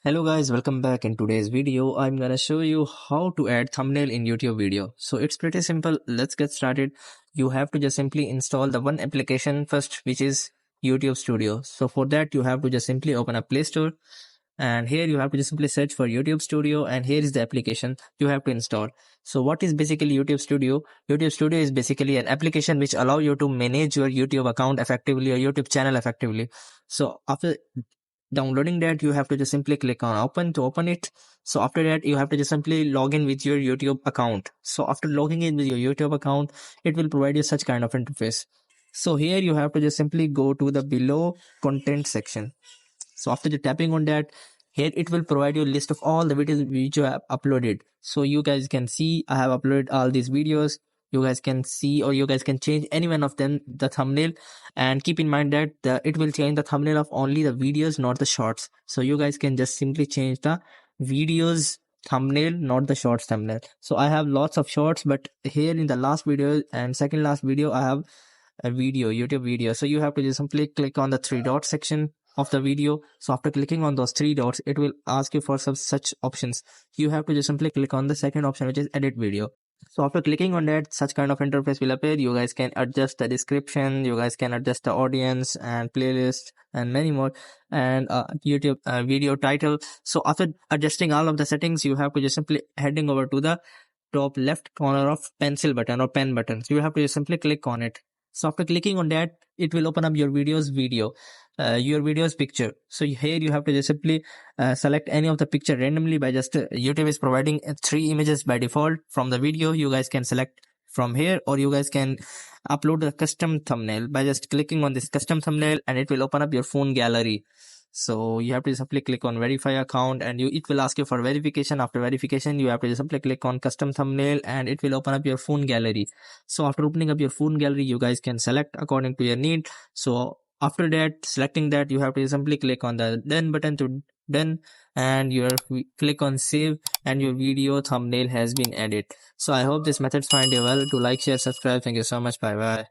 Hello guys, welcome back. In today's video, I'm gonna show you how to add thumbnail in YouTube video. So it's pretty simple. Let's get started. You have to just simply install the one application first, which is YouTube Studio. So for that, you have to just simply open up Play Store, and here you have to just simply search for YouTube Studio, and here is the application you have to install. So what is basically YouTube Studio? YouTube Studio is basically an application which allow you to manage your YouTube account effectively or YouTube channel effectively. So after downloading that, you have to just simply click on open to open it. So after that, you have to just simply log in with your YouTube account. So after logging in with your YouTube account, it will provide you such kind of interface. So here you have to just simply go to the below content section. So after the tapping on that, here it will provide you a list of all the videos which you have uploaded. So you guys can see I have uploaded all these videos. You guys can see, or you guys can change any one of them the thumbnail, and keep in mind that it will change the thumbnail of only the videos, not the shorts. So you guys can just simply change the videos thumbnail, not the shorts thumbnail. So I have lots of shorts, but here in the last video and second last video I have a video, YouTube video. So you have to just simply click on the three dot section of the video. So after clicking on those three dots, it will ask you for some such options. You have to just simply click on the second option, which is edit video. So after clicking on that, such kind of interface will appear. You guys can adjust the description, you guys can adjust the audience and playlist and many more, and YouTube video title. So after adjusting all of the settings, you have to just simply heading over to the top left corner of pencil button or pen button. So you have to just simply click on it. So after clicking on that, it will open up your video's your video's picture. So here you have to just simply select any of the picture randomly by just YouTube is providing three images by default from the video. You guys can select from here, or you guys can upload a custom thumbnail by just clicking on this custom thumbnail, and it will open up your phone gallery. So you have to simply click on verify account, and it will ask you for verification. After verification, you have to simply click on custom thumbnail, and it will open up your phone gallery. So after opening up your phone gallery, you guys can select according to your need. So after that, selecting that, you have to simply click on the done button to done, and click on save, and your video thumbnail has been added. So I hope this methods find you well. To like, share, subscribe. Thank you so much. Bye bye.